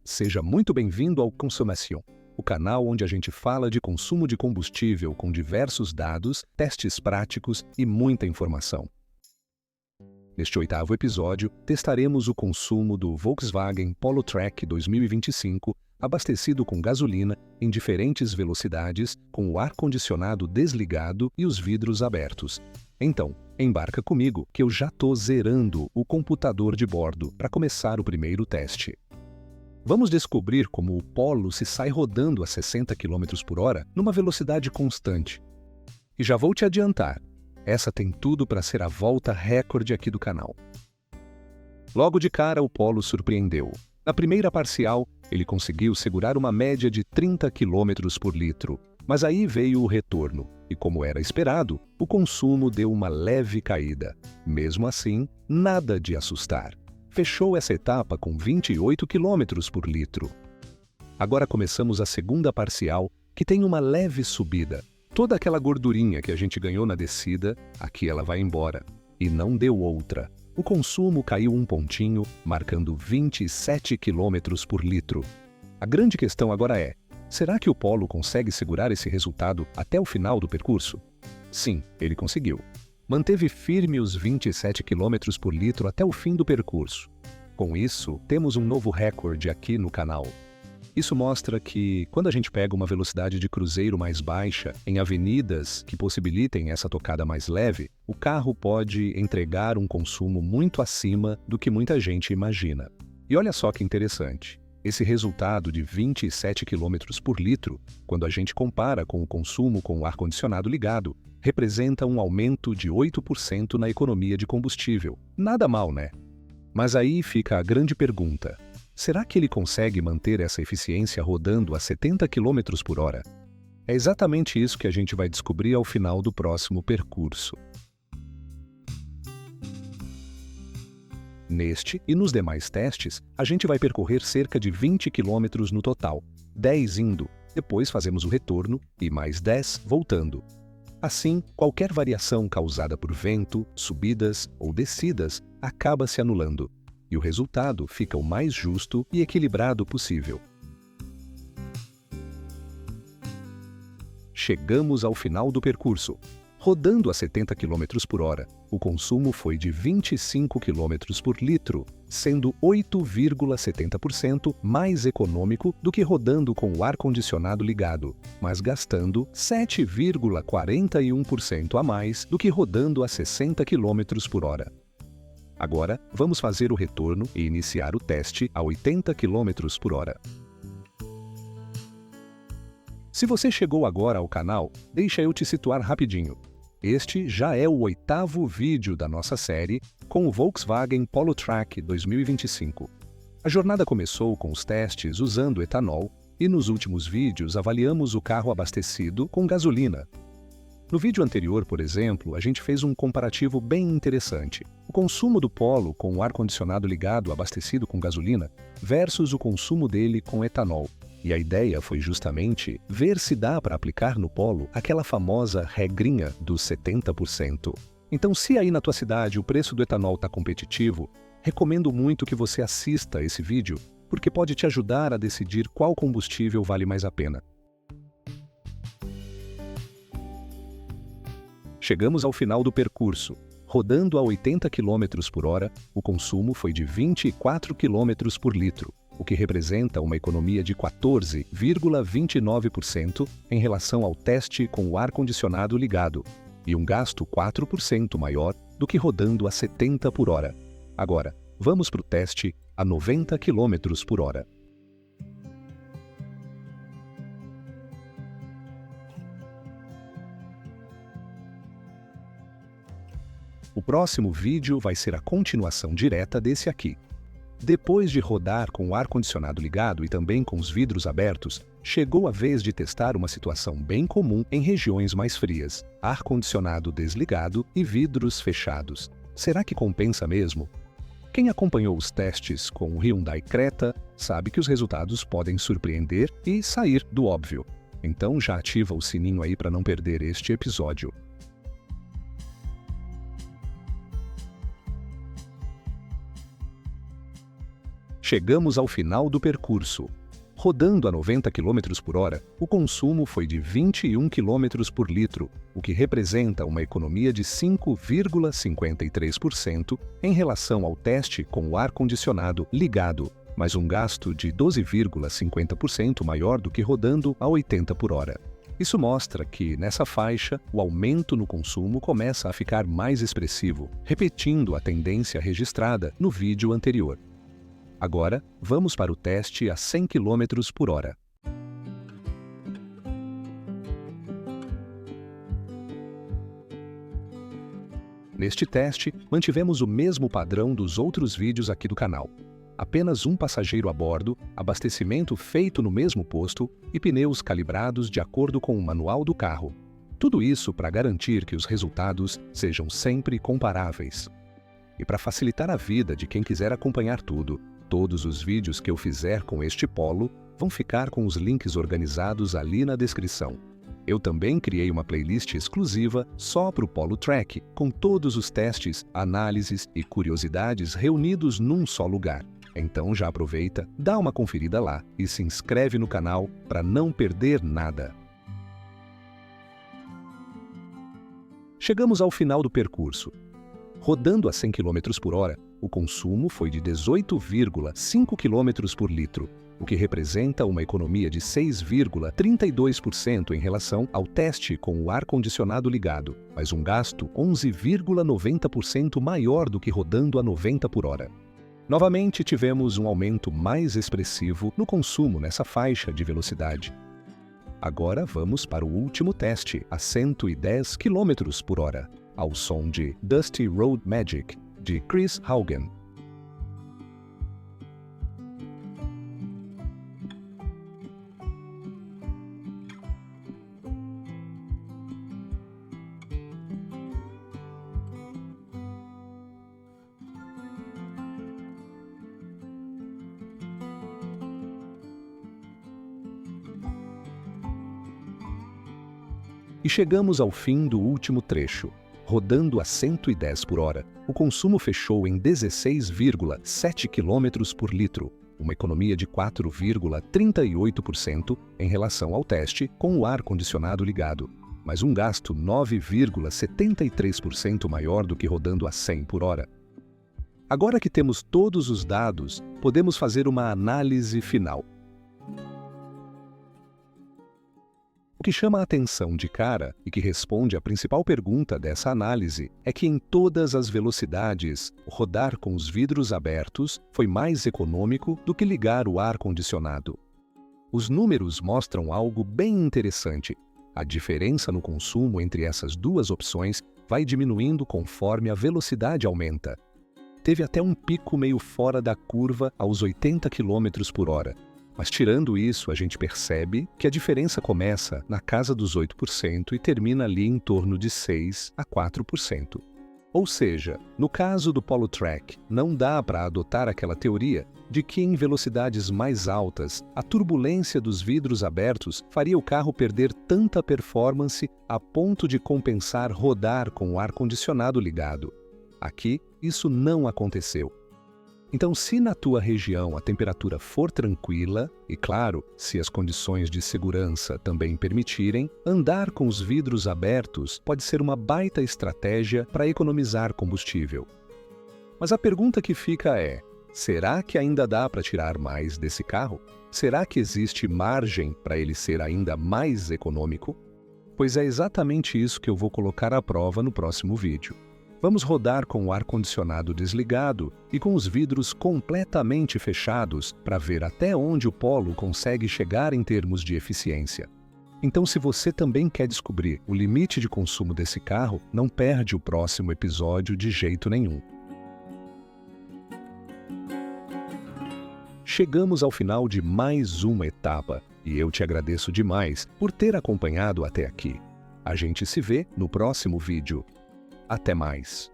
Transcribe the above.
Seja muito bem-vindo ao Consommation, o canal onde a gente fala de consumo de combustível com diversos dados, testes práticos e muita informação. Neste 8º episódio, testaremos o consumo do Volkswagen Polo Track 2025, abastecido com gasolina em diferentes velocidades, com o ar-condicionado desligado e os vidros abertos. Então, embarca comigo que eu já estou zerando o computador de bordo para começar o primeiro teste. Vamos descobrir como o Polo se sai rodando a 60 km por hora numa velocidade constante. E já vou te adiantar, essa tem tudo para ser a volta recorde aqui do canal. Logo de cara, o Polo surpreendeu. Na primeira parcial, ele conseguiu segurar uma média de 30 km por litro, mas aí veio o retorno, e como era esperado, o consumo deu uma leve caída. Mesmo assim, nada de assustar. Fechou essa etapa com 28 km por litro. Agora começamos a segunda parcial, que tem uma leve subida. Toda aquela gordurinha que a gente ganhou na descida, aqui ela vai embora. E não deu outra. O consumo caiu um pontinho, marcando 27 km por litro. A grande questão agora é, será que o Polo consegue segurar esse resultado até o final do percurso? Sim, ele conseguiu. Manteve firme os 27 km por litro até o fim do percurso. Com isso, temos um novo recorde aqui no canal. Isso mostra que, quando a gente pega uma velocidade de cruzeiro mais baixa, em avenidas que possibilitem essa tocada mais leve, o carro pode entregar um consumo muito acima do que muita gente imagina. E olha só que interessante. Esse resultado de 27 km por litro, quando a gente compara com o consumo com o ar-condicionado ligado, representa um aumento de 8% na economia de combustível. Nada mal, né? Mas aí fica a grande pergunta. Será que ele consegue manter essa eficiência rodando a 70 km por hora? É exatamente isso que a gente vai descobrir ao final do próximo percurso. Neste e nos demais testes, a gente vai percorrer cerca de 20 km no total, 10 indo, depois fazemos o retorno e mais 10 voltando. Assim, qualquer variação causada por vento, subidas ou descidas acaba se anulando, e o resultado fica o mais justo e equilibrado possível. Chegamos ao final do percurso. Rodando a 70 km por hora, o consumo foi de 25 km por litro, sendo 8,70% mais econômico do que rodando com o ar-condicionado ligado, mas gastando 7,41% a mais do que rodando a 60 km por hora. Agora, vamos fazer o retorno e iniciar o teste a 80 km por hora. Se você chegou agora ao canal, deixa eu te situar rapidinho. Este já é o 8º vídeo da nossa série com o Volkswagen Polo Track 2025. A jornada começou com os testes usando etanol e nos últimos vídeos avaliamos o carro abastecido com gasolina. No vídeo anterior, por exemplo, a gente fez um comparativo bem interessante. O consumo do Polo com o ar-condicionado ligado abastecido com gasolina versus o consumo dele com etanol. E a ideia foi justamente ver se dá para aplicar no Polo aquela famosa regrinha dos 70%. Então, se aí na tua cidade o preço do etanol está competitivo, recomendo muito que você assista esse vídeo, porque pode te ajudar a decidir qual combustível vale mais a pena. Chegamos ao final do percurso. Rodando a 80 km por hora, o consumo foi de 24 km por litro, o que representa uma economia de 14,29% em relação ao teste com o ar-condicionado ligado, e um gasto 4% maior do que rodando a 70 por hora. Agora, vamos para o teste a 90 km por hora. O próximo vídeo vai ser a continuação direta desse aqui. Depois de rodar com o ar-condicionado ligado e também com os vidros abertos, chegou a vez de testar uma situação bem comum em regiões mais frias: ar-condicionado desligado e vidros fechados. Será que compensa mesmo? Quem acompanhou os testes com o Hyundai Creta sabe que os resultados podem surpreender e sair do óbvio. Então já ativa o sininho aí para não perder este episódio. Chegamos ao final do percurso. Rodando a 90 km por hora, o consumo foi de 21 km por litro, o que representa uma economia de 5,53% em relação ao teste com o ar-condicionado ligado, mas um gasto de 12,50% maior do que rodando a 80 por hora. Isso mostra que, nessa faixa, o aumento no consumo começa a ficar mais expressivo, repetindo a tendência registrada no vídeo anterior. Agora, vamos para o teste a 100 km por hora. Neste teste, mantivemos o mesmo padrão dos outros vídeos aqui do canal. Apenas um passageiro a bordo, abastecimento feito no mesmo posto e pneus calibrados de acordo com o manual do carro. Tudo isso para garantir que os resultados sejam sempre comparáveis. E para facilitar a vida de quem quiser acompanhar tudo, todos os vídeos que eu fizer com este Polo vão ficar com os links organizados ali na descrição. Eu também criei uma playlist exclusiva só para o Polo Track, com todos os testes, análises e curiosidades reunidos num só lugar. Então já aproveita, dá uma conferida lá e se inscreve no canal para não perder nada. Chegamos ao final do percurso. Rodando a 100 km por hora, o consumo foi de 18,5 km por litro, o que representa uma economia de 6,32% em relação ao teste com o ar-condicionado ligado, mas um gasto 11,90% maior do que rodando a 90 por hora. Novamente tivemos um aumento mais expressivo no consumo nessa faixa de velocidade. Agora vamos para o último teste, a 110 km por hora, ao som de Dusty Road Magic, de Chris Haugen. E chegamos ao fim do último trecho. Rodando a 110 por hora, o consumo fechou em 16,7 km por litro, uma economia de 4,38% em relação ao teste com o ar-condicionado ligado, mas um gasto 9,73% maior do que rodando a 100 por hora. Agora que temos todos os dados, podemos fazer uma análise final. O que chama a atenção de cara e que responde à principal pergunta dessa análise é que em todas as velocidades, rodar com os vidros abertos foi mais econômico do que ligar o ar-condicionado. Os números mostram algo bem interessante. A diferença no consumo entre essas duas opções vai diminuindo conforme a velocidade aumenta. Teve até um pico meio fora da curva aos 80 km por hora. Mas tirando isso, a gente percebe que a diferença começa na casa dos 8% e termina ali em torno de 6 a 4%. Ou seja, no caso do Polo Track, não dá para adotar aquela teoria de que em velocidades mais altas, a turbulência dos vidros abertos faria o carro perder tanta performance a ponto de compensar rodar com o ar-condicionado ligado. Aqui, isso não aconteceu. Então, se na tua região a temperatura for tranquila, e claro, se as condições de segurança também permitirem, andar com os vidros abertos pode ser uma baita estratégia para economizar combustível. Mas a pergunta que fica é, será que ainda dá para tirar mais desse carro? Será que existe margem para ele ser ainda mais econômico? Pois é exatamente isso que eu vou colocar à prova no próximo vídeo. Vamos rodar com o ar-condicionado desligado e com os vidros completamente fechados para ver até onde o Polo consegue chegar em termos de eficiência. Então, se você também quer descobrir o limite de consumo desse carro, não perde o próximo episódio de jeito nenhum. Chegamos ao final de mais uma etapa e eu te agradeço demais por ter acompanhado até aqui. A gente se vê no próximo vídeo. Até mais!